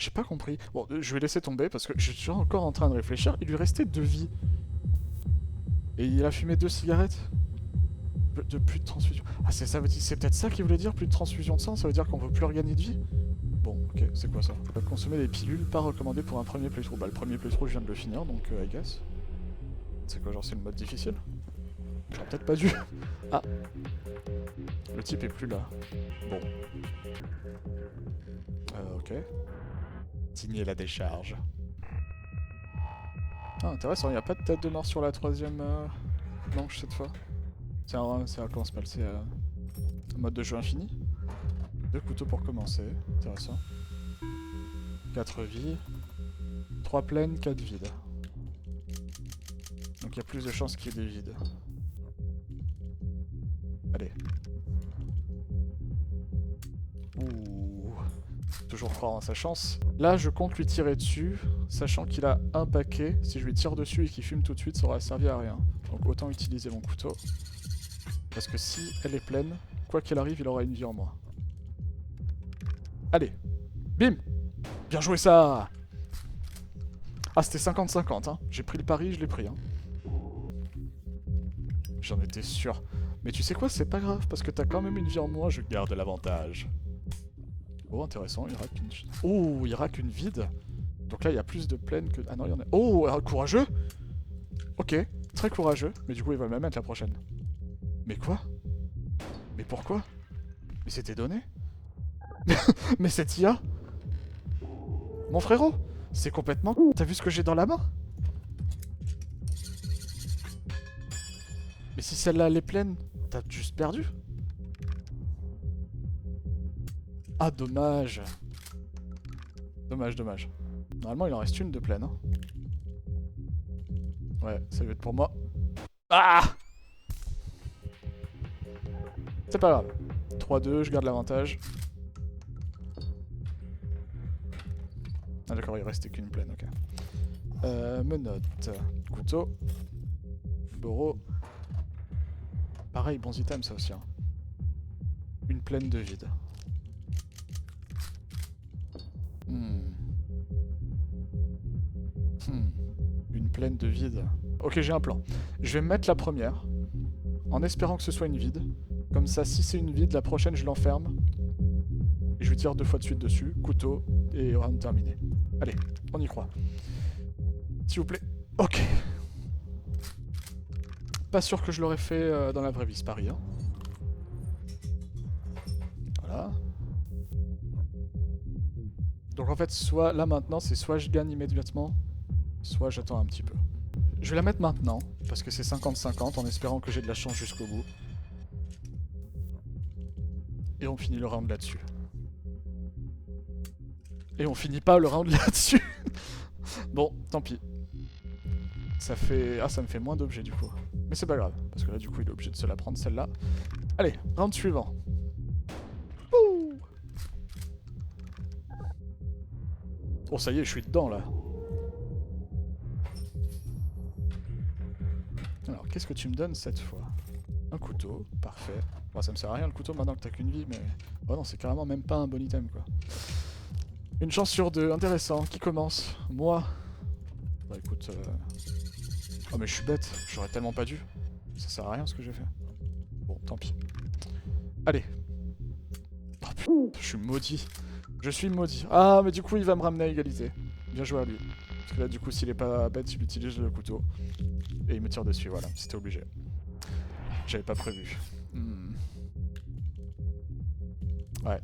J'ai pas compris. Bon, je vais laisser tomber parce que je suis encore en train de réfléchir. Il lui restait 2 vies. Et il a fumé 2 cigarettes. De plus de transfusion. Ah, c'est peut-être ça qu'il voulait dire, plus de transfusion de sang? Ça veut dire qu'on veut plus regagner de vie? Bon, ok, c'est quoi ça? Consommer des pilules, pas recommandé pour un premier playthrough. Bah, le premier playthrough, je viens de le finir, donc I guess. C'est quoi, genre, c'est le mode difficile? J'aurais peut-être pas dû. Ah. Le type est plus là. Bon. Ok. Signer la décharge. Ah, intéressant, il n'y a pas de tête de mort sur la troisième manche cette fois. C'est un comment ça s'appelle? C'est un mode de jeu infini. 2 couteaux pour commencer, intéressant. 4 vies. 3 pleines, 4 vides. Donc il y a plus de chances qu'il y ait des vides. Allez. Ouh. Toujours croire en sa chance. Là, je compte lui tirer dessus, sachant qu'il a un paquet. Si je lui tire dessus et qu'il fume tout de suite, ça aura servi à rien. Donc autant utiliser mon couteau. Parce que si elle est pleine, quoi qu'il arrive, il aura une vie en moins. Allez. Bim! Bien joué ça! Ah, c'était 50-50, hein. J'ai pris le pari, je l'ai pris, hein. J'en étais sûr. Mais tu sais quoi, c'est pas grave, parce que t'as quand même une vie en moins, je garde l'avantage. Oh, intéressant, il rack une... Oh, il rack une vide. Donc là, il y a plus de pleines que... Ah non, il y en a... Oh, courageux! Ok, très courageux. Mais du coup, il va même mettre la prochaine. Mais quoi? Mais pourquoi? Mais c'était donné? Mais cette IA? Mon frérot, c'est complètement... T'as vu ce que j'ai dans la main? Mais si celle-là, elle est pleine, t'as juste perdu. Ah, dommage. Dommage, dommage. Normalement, il en reste une de pleine. Hein. Ouais, ça va être pour moi. Ah! C'est pas grave. 3-2, je garde l'avantage. Ah d'accord, il restait qu'une pleine, ok. Menottes. Couteau. Bureau. Pareil, bons items ça aussi. Hein. Une pleine de vide. Une pleine de vide. Ok, j'ai un plan. Je vais mettre la première, en espérant que ce soit une vide. Comme ça, si c'est une vide, la prochaine, je l'enferme. Et je lui tire 2 fois de suite dessus. Couteau, et round terminé. Allez, on y croit. S'il vous plaît. Ok. Pas sûr que je l'aurais fait dans la vraie vie, ce pari. Hein. Voilà. Donc en fait, soit là maintenant, c'est soit je gagne immédiatement, soit j'attends un petit peu. Je vais la mettre maintenant, parce que c'est 50-50, en espérant que j'ai de la chance jusqu'au bout. Et on finit le round là-dessus. Et on finit pas le round là-dessus. Bon, tant pis. Ça fait... Ah, ça me fait moins d'objets du coup. Mais c'est pas grave, parce que là du coup il est obligé de se la prendre celle-là. Allez, round suivant. Ouh. Oh ça y est, je suis dedans là. Alors, qu'est-ce que tu me donnes cette fois? Un couteau, parfait. Bon, ça me sert à rien le couteau maintenant que t'as qu'une vie, mais... Oh non, c'est carrément même pas un bon item, quoi. Une chance sur 2, intéressant. Qui commence? Moi. Bah écoute... Oh mais je suis bête, j'aurais tellement pas dû. Ça sert à rien ce que j'ai fait. Bon, tant pis. Allez. Oh putain, je suis maudit. Je suis maudit. Ah, mais du coup, il va me ramener à égalité. Bien joué à lui. Parce que là, du coup, s'il est pas bête, il utilise le couteau. Et il me tire dessus, voilà. C'était obligé. J'avais pas prévu. Ouais.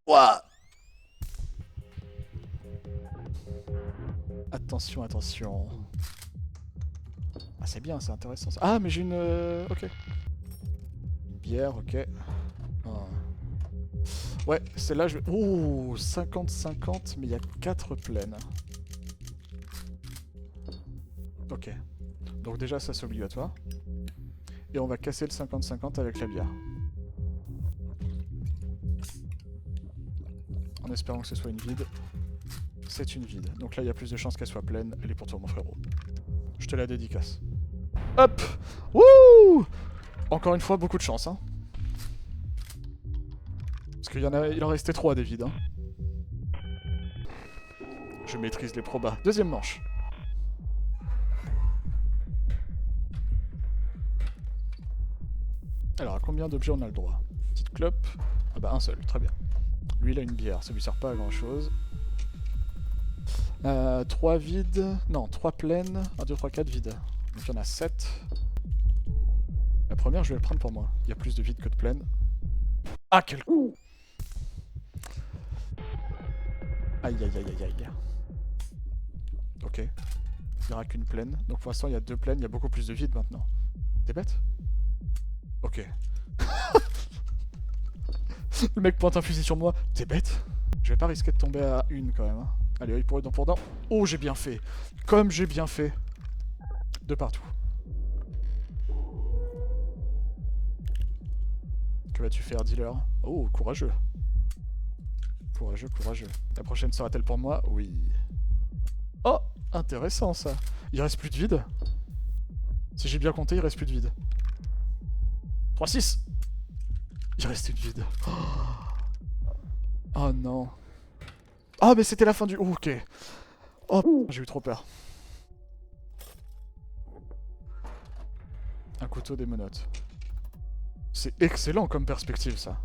Ouah! Attention, attention. Ah, c'est bien, c'est intéressant. Ça. Ah, mais j'ai une... Ok. Une bière, ok. Ah. Ouais, celle-là, je vais... Ouh, 50-50, mais il y a 4 pleines. Ok. Donc déjà, ça, c'est obligatoire. Et on va casser le 50-50 avec la bière. En espérant que ce soit une vide. C'est une vide. Donc là, il y a plus de chances qu'elle soit pleine. Elle est pour toi, mon frérot. Je te la dédicace. Hop! Wouh! Encore une fois, beaucoup de chance, hein. Parce qu'il y en a... Il en restait 3 des vides, hein. Je maîtrise les probas. Deuxième manche. Alors, à combien d'objets on a le droit? Petite clope. Ah bah un seul, très bien. Lui il a une bière, ça lui sert pas à grand chose. 3 vides. Non, 3 pleines. 1, 2, 3, 4 vides. Donc il y en a 7. La première je vais le prendre pour moi. Il y a plus de vides que de pleines. Ah quel coup! Aïe aïe aïe aïe aïe. Ok. Il n'y aura qu'une pleine. Donc pour l'instant il y a 2 pleines, il y a beaucoup plus de vides maintenant. T'es bête? Ok. Le mec pointe un fusil sur moi. T'es bête? Je vais pas risquer de tomber à une quand même. Hein. Allez, œil pour œil, dent pour dent. Oh, j'ai bien fait. Comme j'ai bien fait. De partout. Que vas-tu faire, dealer? Oh, courageux. Courageux, courageux. La prochaine sera-t-elle pour moi? Oui. Oh, intéressant ça. Il reste plus de vide? Si j'ai bien compté, il reste plus de vide. 3, 6. Il reste une vide. Oh non. Ah, mais c'était la fin du... Oh, ok. Oh, j'ai eu trop peur. Un couteau des menottes. C'est excellent comme perspective, ça.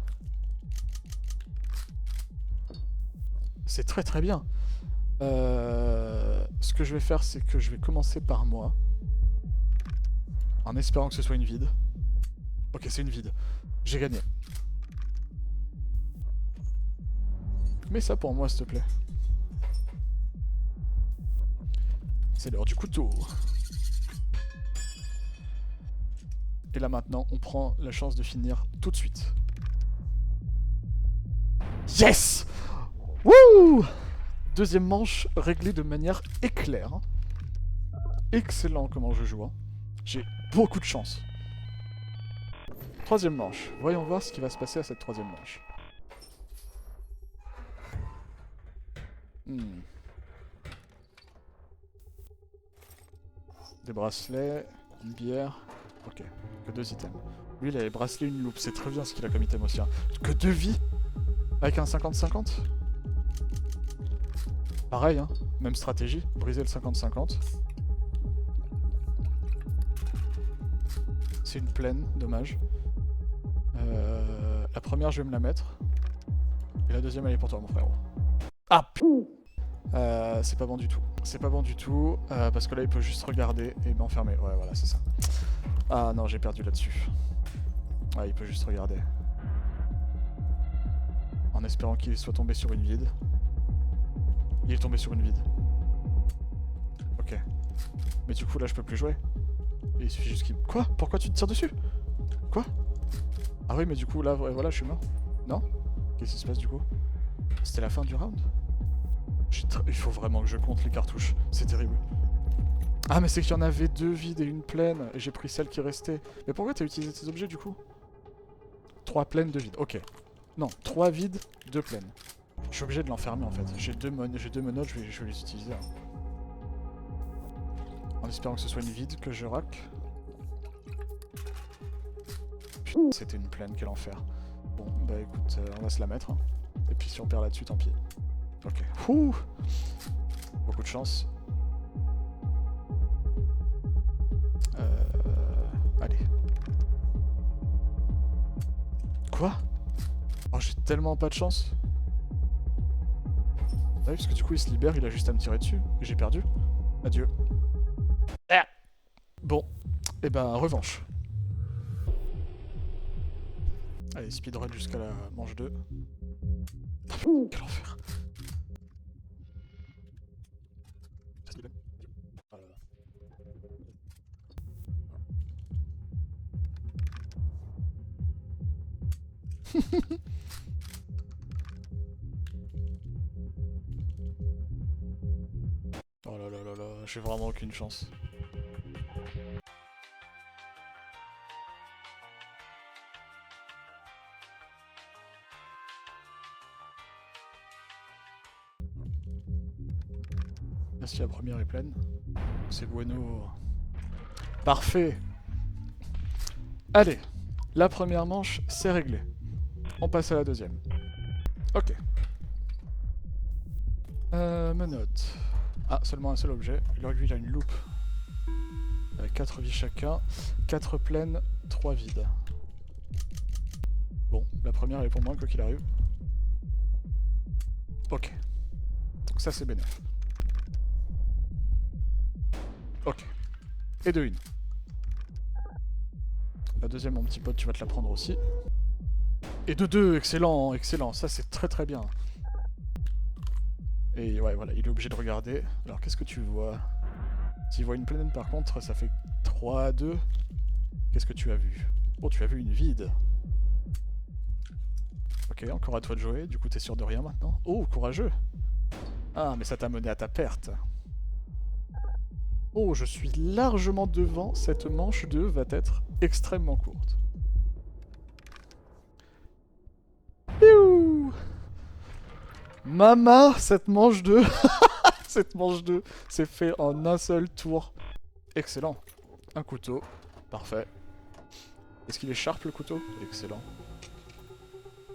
C'est très très bien. Ce que je vais faire, c'est que je vais commencer par moi. En espérant que ce soit une vide. Ok, c'est une vide. J'ai gagné. Mets ça pour moi, s'il te plaît. C'est l'heure du couteau. Et là maintenant, on prend la chance de finir tout de suite. Yes! Wouh! Deuxième manche réglée de manière éclair. Excellent comment je joue. Hein. J'ai beaucoup de chance. Troisième manche. Voyons voir ce qui va se passer à cette troisième manche. Des bracelets, une bière. Ok, que 2 items. Lui, il a les bracelets, une loupe. C'est très bien ce qu'il a comme item aussi. Hein. Que 2 vies avec un 50-50. Pareil, hein. Même stratégie. Briser le 50-50. C'est une plaine, dommage. La première, je vais me la mettre. Et la deuxième, elle est pour toi, mon frérot. Ah, c'est pas bon du tout. C'est pas bon du tout, parce que là, il peut juste regarder et m'enfermer. Ouais, voilà, c'est ça. Ah non, j'ai perdu là-dessus. Ouais, il peut juste regarder. En espérant qu'il soit tombé sur une vide. Il est tombé sur une vide. Ok. Mais du coup, là, je peux plus jouer. Et il suffit juste qu'il... Quoi? Pourquoi tu te tires dessus? Quoi? Ah oui, mais du coup, là, voilà, je suis mort. Non? Qu'est-ce qui se passe, du coup? C'était la fin du round? Il faut vraiment que je compte les cartouches. C'est terrible. Ah, mais c'est qu'il y en avait 2 vides et une pleine. Et j'ai pris celle qui restait. Mais pourquoi t'as utilisé tes objets, du coup? 3 pleines, 2 vides. Ok. Non, 3 vides, 2 pleines. Je suis obligé de l'enfermer, en fait. J'ai deux menottes, je vais les utiliser. Hein. En espérant que ce soit une vide que je rack. Putain, c'était une pleine, quel enfer. Bon, bah écoute, on va se la mettre. Hein. Et puis si on perd là-dessus, tant pis. Ok. Ouh. Beaucoup de chance. Allez. Quoi? Oh, j'ai tellement pas de chance. Ah oui, parce que du coup, il se libère, il a juste à me tirer dessus. Et j'ai perdu. Adieu. Ah bon. Et ben, revanche. Allez, speedrun jusqu'à la manche 2. Quel enfer. Oh là là. Oh là là là là, j'ai vraiment aucune chance. Merci, la première est pleine. C'est bueno. Parfait. Allez, la première manche, c'est réglé. On passe à la deuxième. Ok. Menottes. Ah, seulement un seul objet. Lui, il a une loupe. Avec 4 vies chacun. 4 pleines, 3 vides. Bon, la première elle est pour moi, quoi qu'il arrive. Ok. Donc ça, c'est bénéf. Ok. Et de une. La deuxième, mon petit pote, tu vas te la prendre aussi. Et de deux, excellent, excellent. Ça, c'est très très bien. Et ouais, voilà, il est obligé de regarder. Alors, qu'est-ce que tu vois? S'il voit une pleine, par contre, ça fait 3 à 2. Qu'est-ce que tu as vu? Oh, tu as vu une vide. Ok, encore à toi de jouer. Du coup, t'es sûr de rien maintenant. Oh, courageux. Ah, mais ça t'a mené à ta perte. Oh, je suis largement devant. Cette manche 2 va être extrêmement courte. Piou! Mama, cette manche 2. Cette manche 2 c'est fait en un seul tour. Excellent. Un couteau. Parfait. Est-ce qu'il est sharp le couteau? Excellent.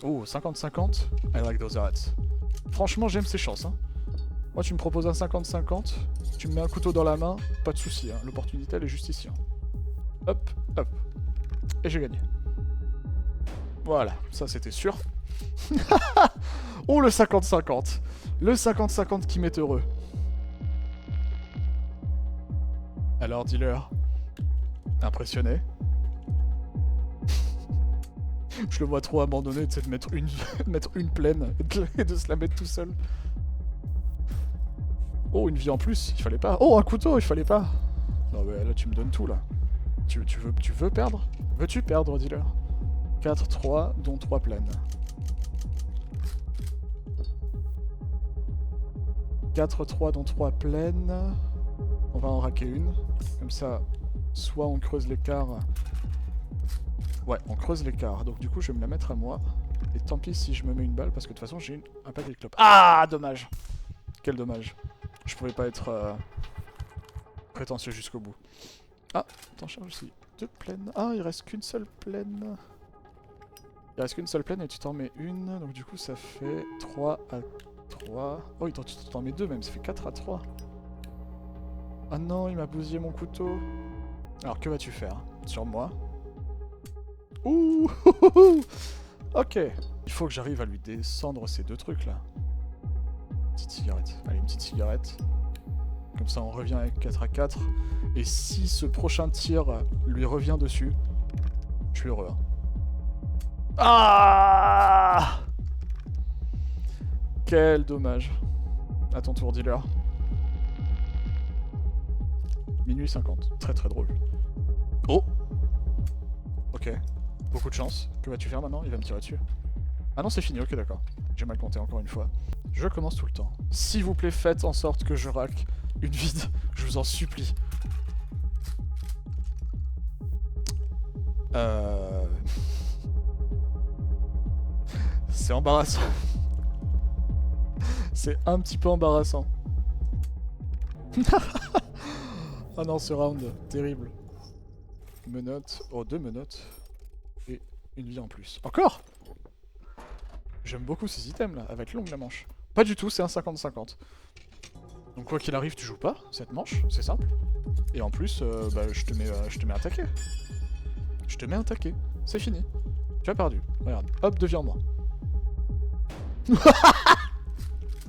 Oh, 50-50. I like those odds. Franchement, j'aime ces chances. Hein. Moi, tu me proposes un 50-50, tu me mets un couteau dans la main, pas de souci. Hein. L'opportunité, elle est juste ici. Hein. Hop, hop. Et j'ai gagné. Voilà, ça c'était sûr. Oh, le 50-50. Le 50-50 qui m'est heureux. Alors, dealer. Impressionné. Je le vois trop abandonné, tu sais, de mettre une pleine et de se la mettre tout seul. Oh, une vie en plus, il fallait pas. Oh, un couteau, il fallait pas. Non, mais là, tu me donnes tout, là. Tu veux perdre? Veux-tu perdre, dealer? 4-3, dont 3 pleines. 4-3, dont 3 pleines. On va en raquer une. Comme ça, soit on creuse l'écart. Ouais, on creuse l'écart. Donc du coup, je vais me la mettre à moi. Et tant pis si je me mets une balle, parce que de toute façon, j'ai un paquet de clopes. Ah, dommage. Quel dommage. Je pouvais pas être prétentieux jusqu'au bout. Ah, t'en charges aussi 2 pleines. Ah, il reste qu'une seule pleine. Il reste qu'une seule pleine et tu t'en mets une. Donc du coup, ça fait 3 à 3. Oh, tu t'en mets 2 même, ça fait 4 à 3. Ah non, il m'a bousillé mon couteau. Alors, que vas-tu faire? Sur moi? Ouh. Ok. Il faut que j'arrive à lui descendre ces 2 trucs là. Petite cigarette. Allez, une petite cigarette. Comme ça, on revient avec 4 à 4. Et si ce prochain tir lui revient dessus, je suis heureux. Hein. Ah! Quel dommage. À ton tour, dealer. Minuit 50. Très très drôle. Oh! Ok. Beaucoup de chance. Que vas-tu faire maintenant? Il va me tirer dessus. Ah non, c'est fini. Ok, d'accord. J'ai mal compté encore une fois. Je commence tout le temps. S'il vous plaît, faites en sorte que je rack une vide. Je vous en supplie. C'est embarrassant. C'est un petit peu embarrassant. Oh non, ce round, terrible. Menottes. Oh, 2 menottes. Et une vie en plus. Encore? J'aime beaucoup ces items là. Elle va être longue la manche. Pas du tout, c'est un 50-50. Donc quoi qu'il arrive, tu joues pas cette manche, c'est simple. Et en plus, bah, je te mets un taquet. Je te mets un taquet. C'est fini. Tu as perdu. Regarde. Hop, 2 vies en moins.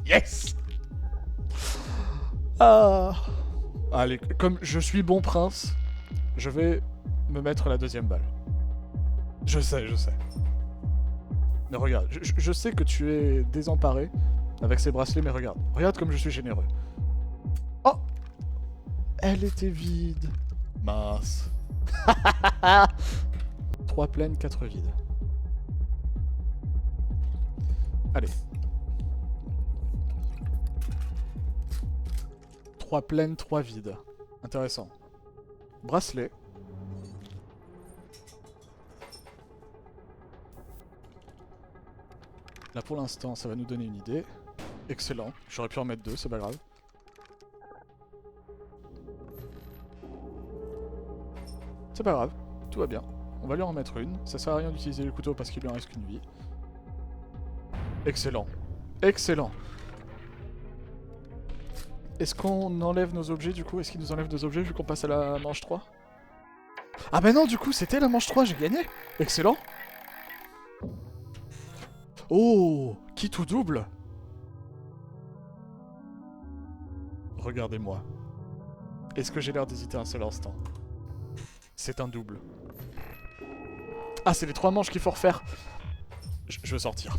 Yes! Ah! Allez, comme je suis bon prince, je vais me mettre la 2e balle. Je sais, je sais. Mais regarde, je sais que tu es désemparé avec ces bracelets, mais regarde. Regarde comme je suis généreux. Oh! Elle était vide. Mince. 3 pleines, 4 vides. Allez. 3 pleines, 3 vides. Intéressant. Bracelet. Là pour l'instant, ça va nous donner une idée. Excellent. J'aurais pu en mettre 2, c'est pas grave. C'est pas grave. Tout va bien. On va lui en mettre une. Ça sert à rien d'utiliser le couteau parce qu'il lui en reste qu'une vie. Excellent. Excellent. Est-ce qu'on enlève nos objets du coup? Est-ce qu'il nous enlève nos objets vu qu'on passe à la manche 3? Ah bah non, du coup, c'était la manche 3, j'ai gagné. Excellent. Oh, qui tout double? Regardez-moi. Est-ce que j'ai l'air d'hésiter un seul instant? C'est un double. Ah, c'est les 3 manches qu'il faut refaire. Je veux sortir.